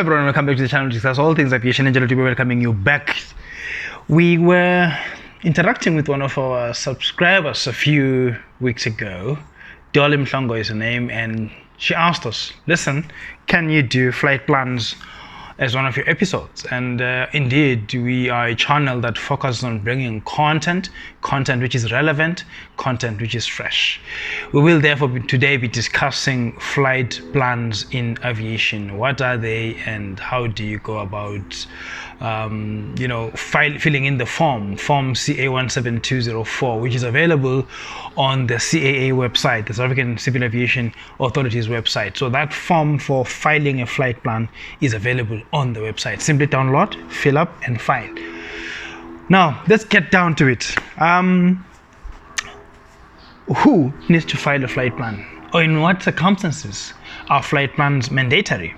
everyone, welcome back to the channel. Discuss all things aviation. Angelo to be welcoming you back. We were interacting with one of our subscribers a few weeks ago. Dolly Mhlongo is her name, and she asked us, listen, can you do flight plans as one of your episodes? And indeed, we are a channel that focuses on bringing content which is relevant, content which is fresh. We will therefore today be discussing flight plans in aviation. What are they, and how do you go about filling in the form CAA 17204, which is available on the CAA website, the South African Civil Aviation Authority's website. So that form for filing a flight plan is available on the website. Simply download, fill up, and file. Now let's get down to it. Who needs to file a flight plan, or in what circumstances are flight plans mandatory?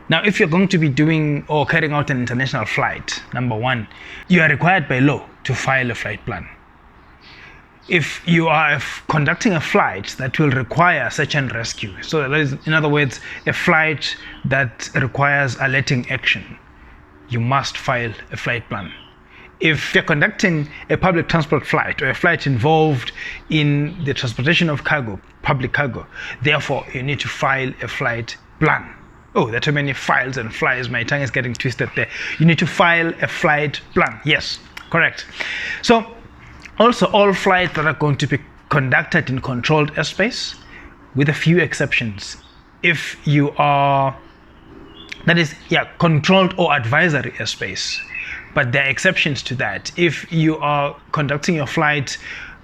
Now, if you're going to be doing or carrying out an international flight, number one, you are required by law to file a flight plan. If you are conducting a flight that will require search and rescue, so that is, in other words, a flight that requires alerting action, you must file a flight plan. If you're conducting a public transport flight or a flight involved in the transportation of cargo, public cargo, therefore you need to file a flight plan. Oh, there are too many files and flies. My tongue is getting twisted there. You need to file a flight plan. Yes, correct. So, also all flights that are going to be conducted in controlled airspace, with a few exceptions. If you are, controlled or advisory airspace, but there are exceptions to that. If you are conducting your flight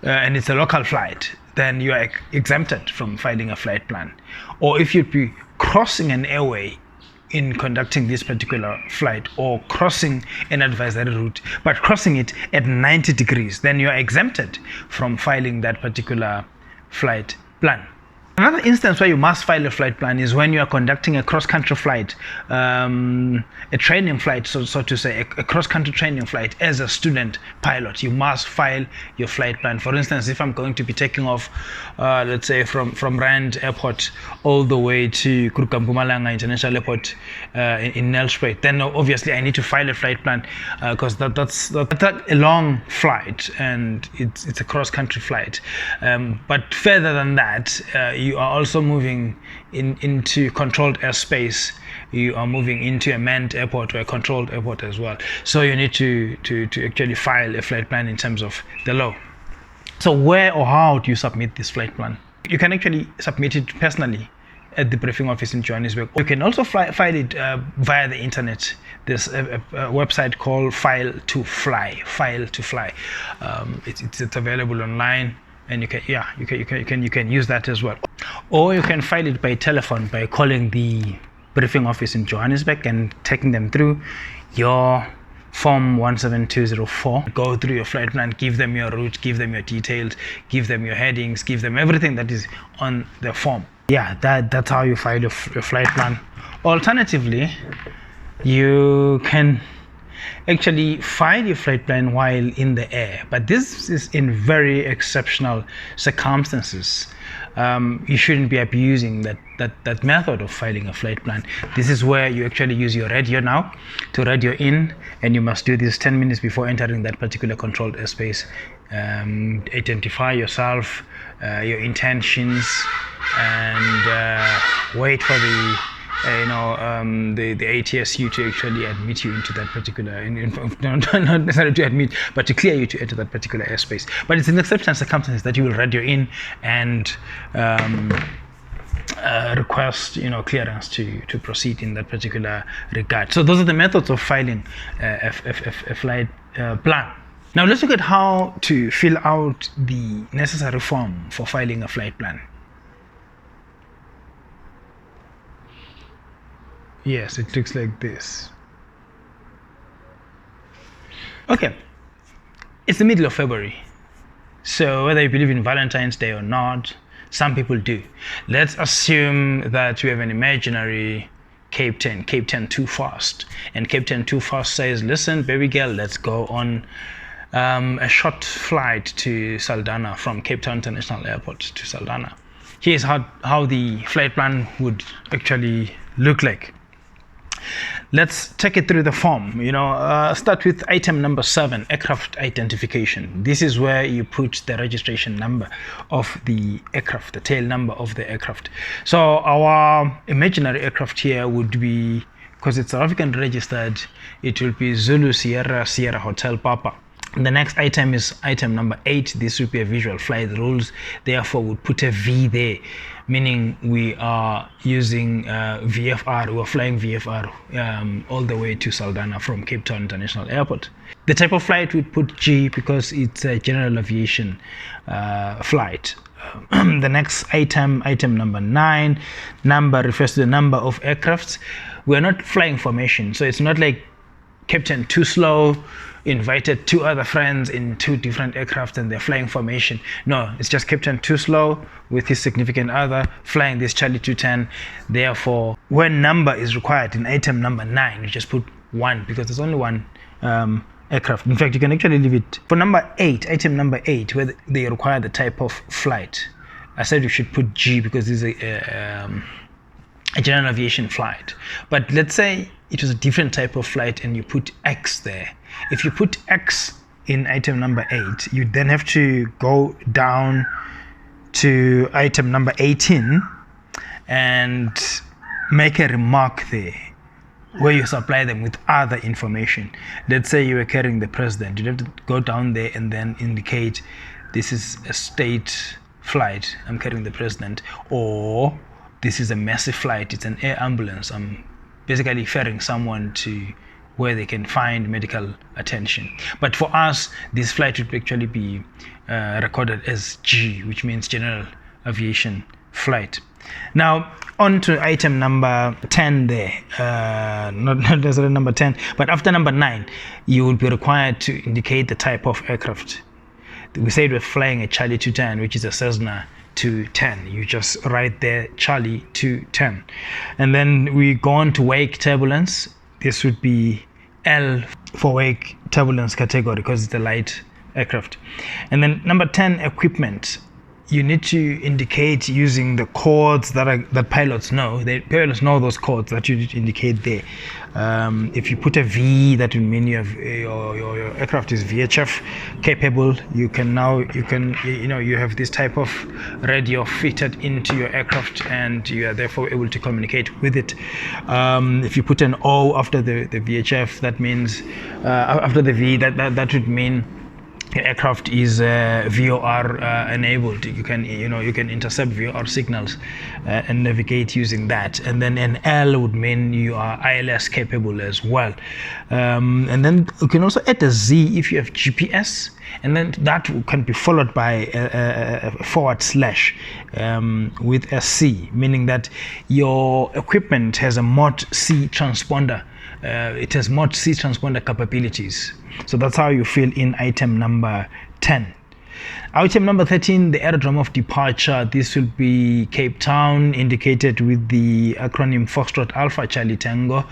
and it's a local flight, then you are exempted from filing a flight plan. Or if you'd be crossing an airway in conducting this particular flight, or crossing an advisory route, but crossing it at 90 degrees, then you are exempted from filing that particular flight plan. Another instance where you must file a flight plan is when you are conducting a cross-country flight, a training flight, so to say, a cross-country training flight as a student pilot. You must file your flight plan. For instance, if I'm going to be taking off, let's say from Rand Airport all the way to Mpumalanga International Airport in Nelspruit, then obviously I need to file a flight plan because that's a long flight and it's a cross-country flight. But further than that, you are also moving into controlled airspace. You are moving into a manned airport or a controlled airport as well. So you need to actually file a flight plan in terms of the law. So where or how do you submit this flight plan? You can actually submit it personally at the briefing office in Johannesburg. You can also file it via the internet. There's a website called File to Fly. It's available online. And you can use that as well, or you can file it by telephone by calling the briefing office in Johannesburg and taking them through your form 17204. Go through your flight plan, give them your route, give them your details, give them your headings, give them everything that is on the form. That's how you file your flight plan. Alternatively, you can actually file your flight plan while in the air, but this is in very exceptional circumstances. You shouldn't be abusing that method of filing a flight plan. This is where you actually use your radio now to radio in, and you must do this 10 minutes before entering that particular controlled airspace. Identify yourself, your intentions, and wait for the ATSU to actually admit you into that particular, not necessarily to admit, but to clear you to enter that particular airspace. But it's in exceptional circumstances that you will radio in and request clearance to proceed in that particular regard. So those are the methods of filing a flight plan. Now let's look at how to fill out the necessary form for filing a flight plan. Yes, it looks like this. Okay, it's the middle of February. So whether you believe in Valentine's Day or not, some people do. Let's assume that you have an imaginary Cape Town too fast. And Cape Town too fast says, listen, baby girl, let's go on a short flight to Saldanha from Cape Town International Airport to Saldanha. Here's how the flight plan would actually look like. Let's take it through the form. Start with item number 7, aircraft identification. This is where you put the registration number of the aircraft, the tail number of the aircraft. So our imaginary aircraft here would be, because it's South African registered, it will be Zulu Sierra Sierra Hotel Papa. The next item is item number 8. This would be a visual flight rules. Therefore, we'll put a V there, meaning we are using VFR. We're flying VFR all the way to Saldanha from Cape Town International Airport. The type of flight we'd put G because it's a general aviation flight. The next item number 9, number refers to the number of aircrafts. We're not flying formation, so it's not like Captain Too Slow invited 2 other friends in 2 different aircraft and they're flying formation. No, it's just Captain Too Slow with his significant other flying this Charlie 210. Therefore, when number is required in item number 9, you just put 1 because there's only 1 aircraft. In fact, you can actually leave it. For number 8, item number 8, where they require the type of flight, I said you should put G because this is a general aviation flight. But let's say it was a different type of flight and you put X there. If you put X in item number 8, you then have to go down to item number 18 and make a remark there where you supply them with other information. Let's say you were carrying the president. You'd have to go down there and then indicate this is a state flight, I'm carrying the president, or this is a massive flight, it's an air ambulance, I'm basically ferrying someone to where they can find medical attention. But for us, this flight would actually be recorded as G, which means general aviation flight. Now, on to item number 10 there. Not necessarily number 10, but after number 9, you will be required to indicate the type of aircraft. We said we're flying a Charlie 210, which is a Cessna 210. You just write there Charlie 210. And then we go on to wake turbulence. This would be L for wake turbulence category because it's a light aircraft. And then number 10, equipment. You need to indicate using the codes that pilots know. Pilots know those codes that you need to indicate there. If you put a V, that will mean you have your aircraft is VHF capable. You have this type of radio fitted into your aircraft, and you are therefore able to communicate with it. If you put an O after the VHF, that means after the V, that would mean your aircraft is VOR enabled. You can intercept VOR signals and navigate using that. And then an L would mean you are ILS capable as well. And then you can also add a Z if you have GPS, and then that can be followed by a / with a C, meaning that your equipment has a mod C transponder. It has mod C transponder capabilities. So that's how you fill in item number 10. Item number 13, the aerodrome of departure. This will be Cape Town, indicated with the acronym Foxtrot Alpha Charlie Tango.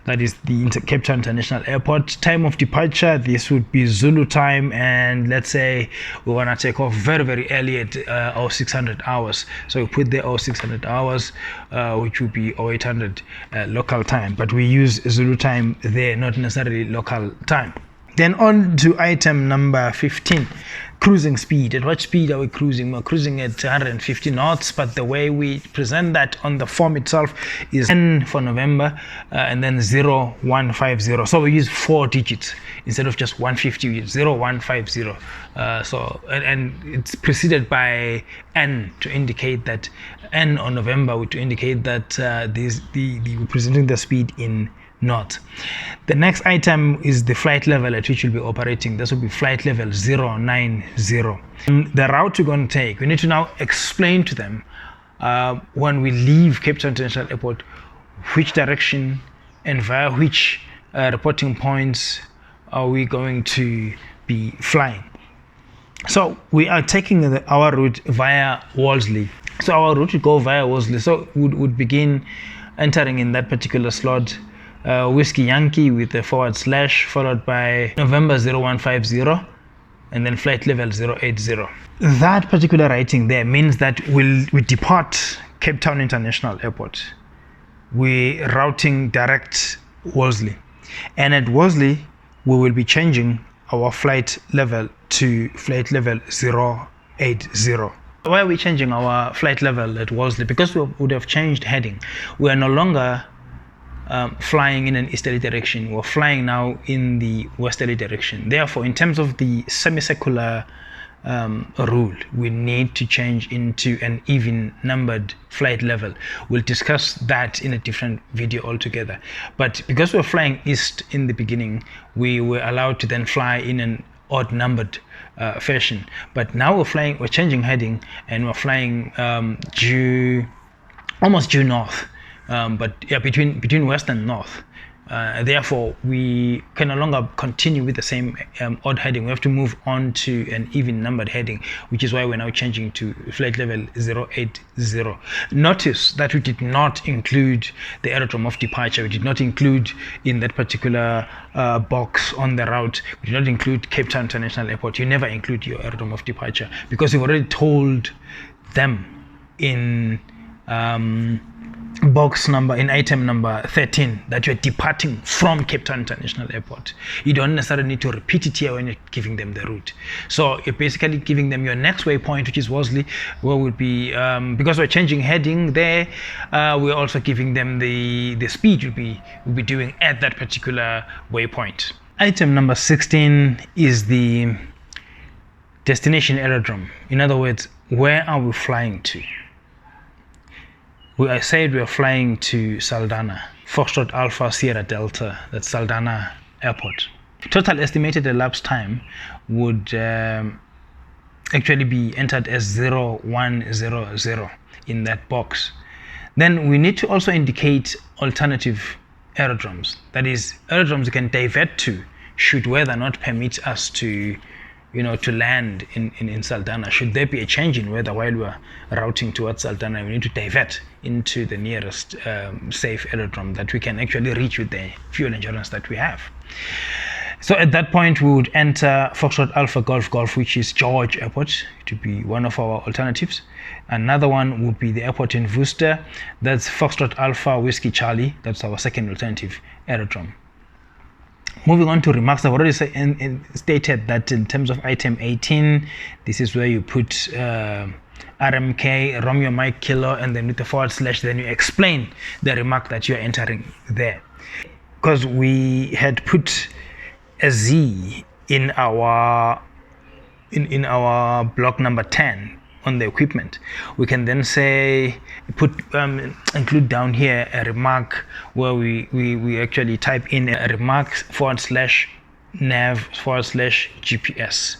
That is the Cape Town International Airport. Time of departure, this would be Zulu time, and let's say we want to take off very, very early at 0600 hours. So we put there 0600 hours, which would be 0800 local time. But we use Zulu time there, not necessarily local time. Then on to item number 15, cruising speed. At what speed are we cruising? We're cruising at 150 knots, but the way we present that on the form itself is N for November and then 0150. So we use 4 digits instead of just 150. We use 0150. And it's preceded by N to indicate that N on November, to indicate that we're presenting the speed in knots. The next item is the flight level at which you'll be operating. This will be flight level 090. The route you're going to take, we need to now explain to them when we leave Cape Town International Airport which direction and via which reporting points are we going to be flying. So we are taking our route via Wolseley. So our route would go via Wolseley. So would begin entering in that particular slot Whiskey Yankee with a / followed by November 0150 and then flight level 080. That particular writing there means that we depart Cape Town International Airport we're routing direct Worsley, and at Worsley we will be changing our flight level to flight level 080. Why are we changing our flight level at Worsley? Because we would have changed heading. We are no longer flying in an easterly direction. We're flying now in the westerly direction. Therefore, in terms of the semicircular rule, we need to change into an even numbered flight level. We'll discuss that in a different video altogether. But because we're flying east in the beginning, we were allowed to then fly in an odd numbered fashion. But now we're changing heading, and we're flying almost due north, but yeah, between west and north. Therefore, we can no longer continue with the same odd heading. We have to move on to an even numbered heading, which is why we're now changing to flight level 080. Notice that we did not include the aerodrome of departure. We did not include in that particular box on the route. We did not include Cape Town International Airport. You never include your aerodrome of departure because you've already told them in item number 13 that you're departing from Cape Town International Airport. You don't necessarily need to repeat it here when you're giving them the route. So you're basically giving them your next waypoint, which is Worsley, where we'll be, because we're changing heading there, we're also giving them the speed we'll be doing at that particular waypoint. Item number 16 is the destination aerodrome. In other words, where are we flying to? I said we are flying to Saldanha, Foxtrot Alpha Sierra Delta, that's Saldanha Airport. Total estimated elapsed time would actually be entered as 0100 in that box. Then we need to also indicate alternative aerodromes, that is, aerodromes we can divert to should weather not permit us to land in Saldanha. Should there be a change in weather while we're routing towards Saldanha, we need to divert into the nearest safe aerodrome that we can actually reach with the fuel endurance that we have. So at that point, we would enter Foxtrot Alpha Golf Golf, which is George Airport, to be one of our alternatives. Another one would be the airport in Worcester. That's Foxtrot Alpha Whiskey Charlie. That's our second alternative aerodrome. Moving on to remarks, I've already stated that in terms of item 18, this is where you put RMK, Romeo Mike Kilo, and then with the /, then you explain the remark that you're entering there. Because we had put a Z in our block number 10 on the equipment, we can then say include down here a remark where we actually type in a remark /nav /GPS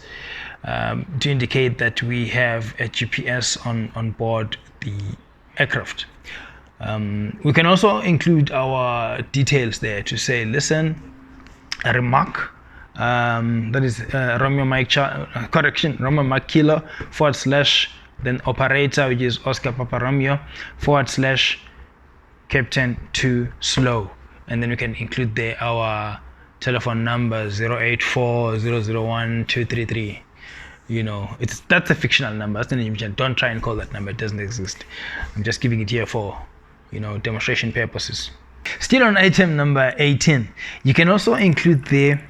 to indicate that we have a GPS on board the aircraft. We can also include our details there to say, listen, a remark that is Romeo Mike Kilo / then operator, which is Oscar Papa Romeo / Captain 2 slow, and then we can include there our telephone number 084-001-233. That's a fictional number. That's an image. Don't try and call that number. It doesn't exist. I'm just giving it here for demonstration purposes. Still on item number 18, you can also include there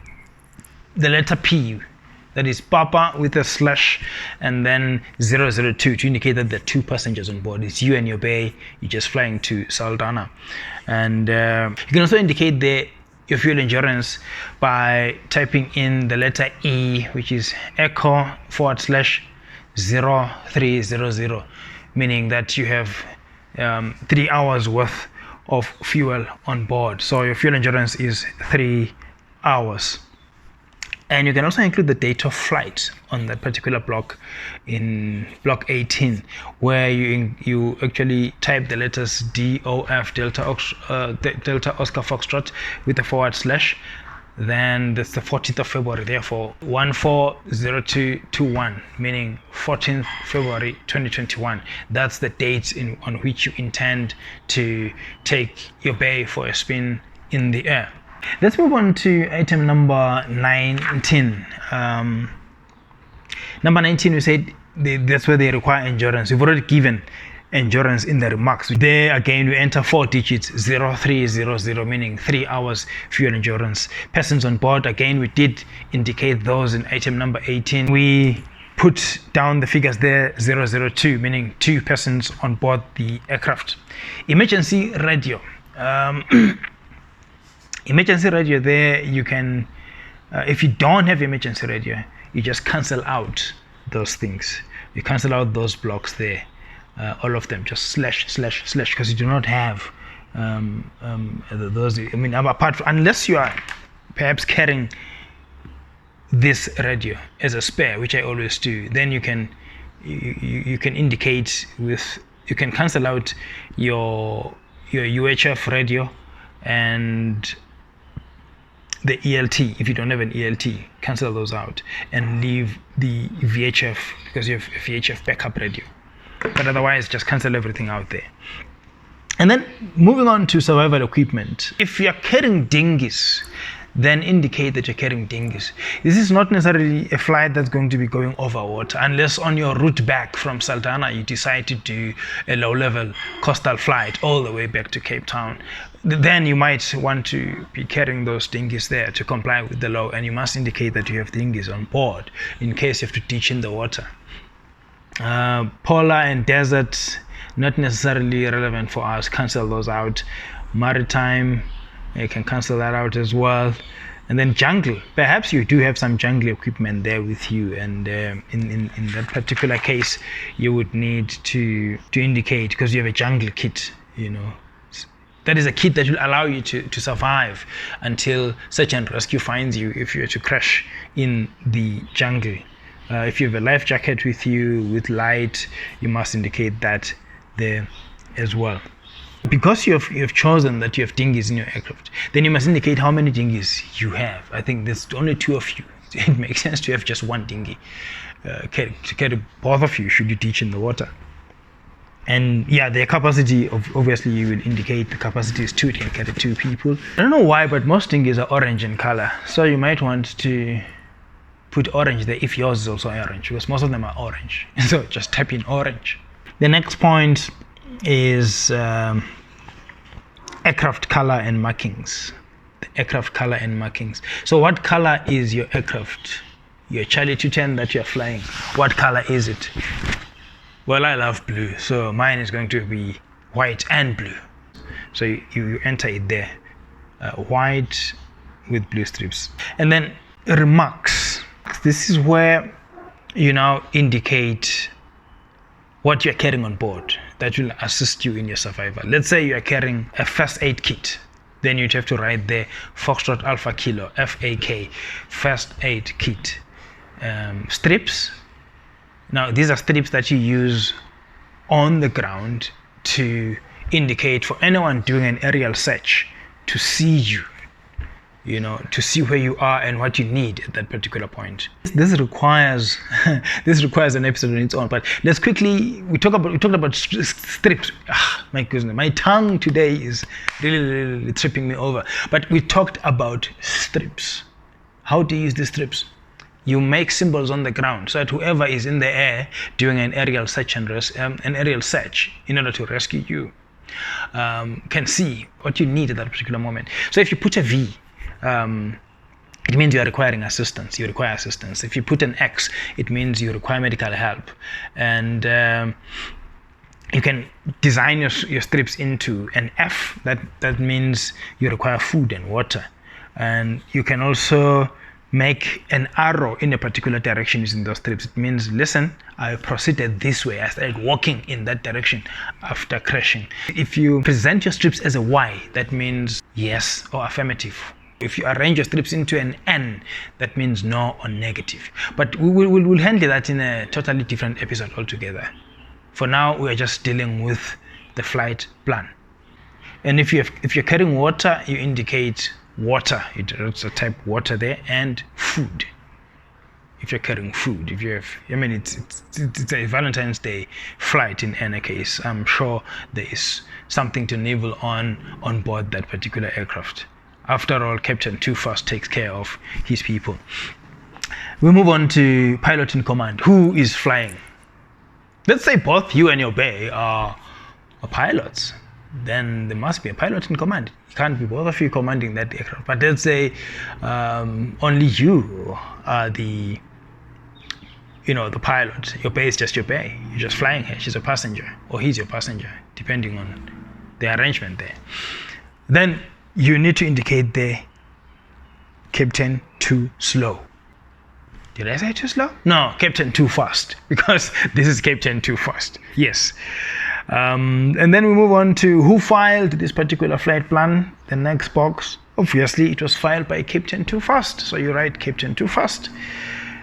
the letter P, that is Papa with a / and then 002 to indicate that there are two passengers on board. It's you and your bay. You're just flying to Saldanha. And you can also indicate your fuel endurance by typing in the letter E, which is Echo / 0300, meaning that you have 3 hours worth of fuel on board. So your fuel endurance is 3 hours. And you can also include the date of flight on that particular block in block 18, where you actually type the letters DOF Delta Oscar Foxtrot with the /. Then that's the 14th of February, therefore 140221, meaning 14th February 2021. That's the date on which you intend to take your bay for a spin in the air. Let's move on to item number 19. Number 19, we said that's where they require endurance. We've already given endurance in the remarks. There again, we enter 4 digits, 0300, meaning 3 hours fuel endurance. Persons on board, again, we did indicate those in item number 18. We put down the figures there, 002, meaning 2 persons on board the aircraft. Emergency radio. Emergency radio there, you can, if you don't have emergency radio, you just cancel out those things. You cancel out those blocks there, all of them, just slash, because you do not have those. I mean, apart from, unless you are perhaps carrying this radio as a spare, which I always do, then you can indicate with, you can cancel out your UHF radio and the ELT. If you don't have an ELT, cancel those out and leave the VHF, because you have a VHF backup radio. But otherwise, just cancel everything out there. And then moving on to survival equipment. If you're carrying dinghies, then indicate that you're carrying dinghies. This is not necessarily a flight that's going to be going over water, unless on your route back from Saldanha you decide to do a low-level coastal flight all the way back to Cape Town. Then you might want to be carrying those dinghies there to comply with the law, and you must indicate that you have dinghies on board in case you have to ditch in the water. Polar and desert, not necessarily relevant for us, cancel those out. Maritime, you can cancel that out as well. And then jungle, perhaps you do have some jungle equipment there with you, and in that particular case you would need to indicate, because you have a jungle kit, that is a kit that will allow you to survive until search and rescue finds you if you were to crash in the jungle. If you have a life jacket with you with light, you must indicate that there as well. Because you have chosen that you have dinghies in your aircraft, then you must indicate how many dinghies you have. I think there's only 2 of you. It makes sense to have just 1 dinghy to carry both of you should you ditch in the water. And yeah, the capacity obviously you will indicate the capacity is 2. It can carry 2 people. I don't know why, but most dinghies are orange in color, so you might want to put orange there if yours is also orange, because most of them are orange. So just type in orange. The next point is aircraft color and markings. The aircraft color and markings. So what color is your aircraft? Your Charlie 210 that you're flying, what color is it? Well, I love blue, so mine is going to be white and blue. So you enter it there, white with blue strips. And then remarks. This is where you now indicate what you're carrying on board that will assist you in your survival. Let's say you are carrying a first aid kit, then you'd have to write there Foxtrot Alpha Kilo, FAK, first aid kit. Strips. Now these are strips that you use on the ground to indicate for anyone doing an aerial search to see you, to see where you are and what you need at that particular point. This requires an episode on its own, but let's quickly, we talked about strips. My goodness, my tongue today is really tripping me over. But we talked about strips. How to use the strips? You make symbols on the ground so that whoever is in the air doing an aerial search in order to rescue you can see what you need at that particular moment. So if you put a V, it means you are requiring assistance. You require assistance. If you put an X, it means you require medical help. And you can design your strips into an F. That means you require food and water. And you can also make an arrow in a particular direction using those strips. It means, listen, I proceeded this way. I started walking in that direction after crashing. If you present your strips as a Y, that means yes or affirmative. If you arrange your strips into an N, that means no or negative. But we'll handle that in a totally different episode altogether. For now, we are just dealing with the flight plan. And if you're carrying water, you indicate water. It's a type water there, and food. If you're carrying food, it's a Valentine's Day flight in any case. I'm sure there is something to nibble on board that particular aircraft. After all, Captain Too Fast takes care of his people. We move on to pilot in command. Who is flying? Let's say both you and your bay are pilots, then there must be a pilot in command. It can't be both of you commanding that aircraft. But let's say only you are the pilot. Your pay is just your pay. You're just flying her. She's a passenger, or he's your passenger, depending on the arrangement there. Then you need to indicate there, Captain, too slow. Did I say too slow? No, Captain, too fast, because this is Captain too fast. Yes. And then we move on to who filed this particular flight plan. The next box, obviously, it was filed by Captain too fast. So you write Captain too fast.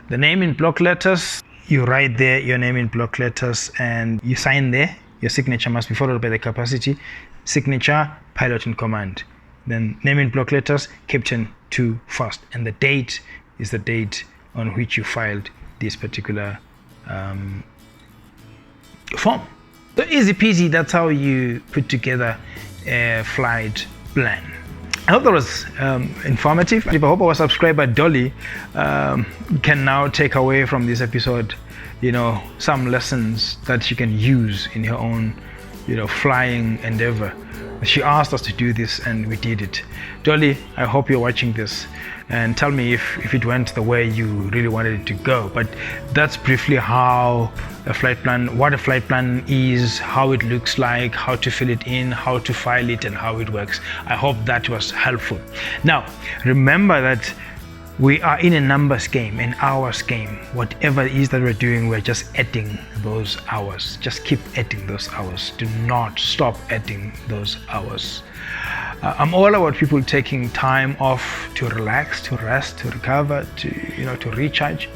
The name in block letters, you write there your name in block letters and you sign there. Your signature must be followed by the capacity. Signature, pilot in command. Then name in block letters, Captain too fast. And the date is the date on which you filed this particular form. So easy peasy, that's how you put together a flight plan. I hope that was informative. I hope our subscriber Dolly can now take away from this episode, some lessons that she can use in her own, flying endeavor. She asked us to do this and we did it. Dolly, I hope you're watching this and tell me if it went the way you really wanted it to go. But that's briefly how what a flight plan is, how it looks like, how to fill it in, how to file it, and how it works. I hope that was helpful. Now, remember that we are in a numbers game, an hours game. Whatever it is that we're doing, we're just adding those hours. Just keep adding those hours. Do not stop adding those hours. I'm all about people taking time off to relax, to rest, to recover, to recharge.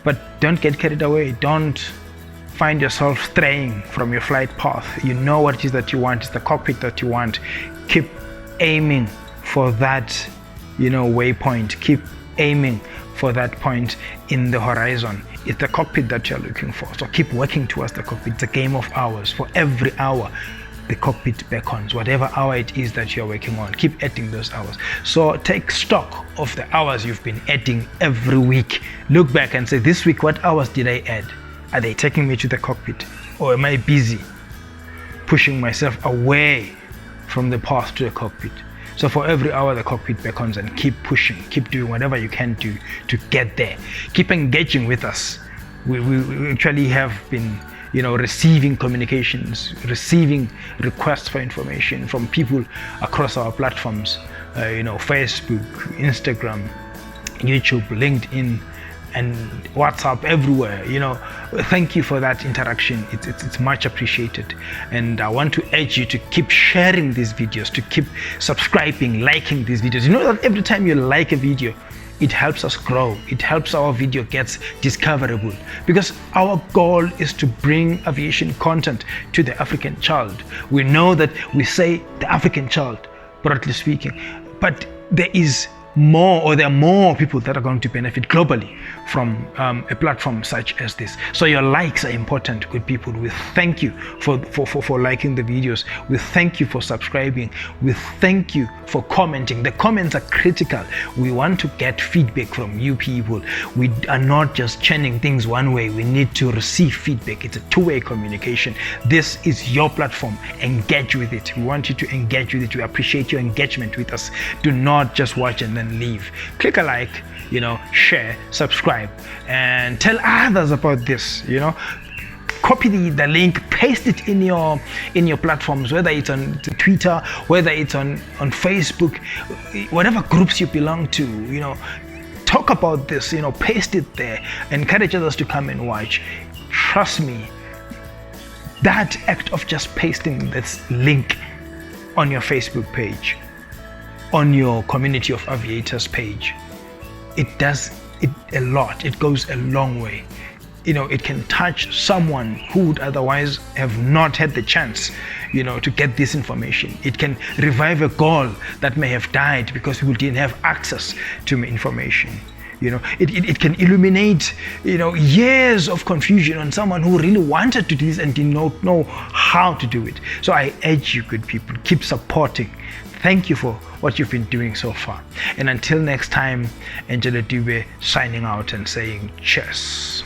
But don't get carried away. Don't find yourself straying from your flight path. You know what it is that you want. It's the cockpit that you want. Keep aiming for that, waypoint. Keep aiming for that point in the horizon. It's the cockpit that you're looking for. So keep working towards the cockpit. It's a game of hours. For every hour, the cockpit beckons. Whatever hour it is that you're working on, keep adding those hours. So take stock of the hours you've been adding every week. Look back and say, this week, what hours did I add? Are they taking me to the cockpit? Or am I busy pushing myself away from the path to the cockpit? So for every hour, the cockpit beckons, and keep pushing, keep doing whatever you can do to get there. Keep engaging with us. We actually have been, receiving communications, receiving requests for information from people across our platforms, Facebook, Instagram, YouTube, LinkedIn, and WhatsApp, everywhere. Thank you for that interaction. It's much appreciated. And I want to urge you to keep sharing these videos, to keep subscribing, liking these videos. You know that every time you like a video, it helps us grow. It helps our video gets discoverable, because our goal is to bring aviation content to the African child. We know that we say the African child, broadly speaking, but there are more people that are going to benefit globally from a platform such as this. So your likes are important, good people. We thank you for liking the videos. We thank you for subscribing. We thank you for commenting. The comments are critical. We want to get feedback from you people. We are not just churning things one way. We need to receive feedback. It's a two-way communication. This is your platform. Engage with it. We want you to engage with it. We appreciate your engagement with us. Do not just watch and then leave. Click a like, share, subscribe, and tell others about this. Copy the link, paste it in your platforms, whether it's on Twitter, whether it's on Facebook, whatever groups you belong to. Talk about this, paste it there, encourage others to come and watch. Trust me, that act of just pasting this link on your Facebook page, on your Community of Aviators page, it does a lot. It goes a long way. It can touch someone who would otherwise have not had the chance, to get this information. It can revive a goal that may have died because people didn't have access to information. It can illuminate, years of confusion on someone who really wanted to do this and did not know how to do it. So I urge you, good people, keep supporting. Thank you for what you've been doing so far. And until next time, Angela Dube signing out and saying cheers.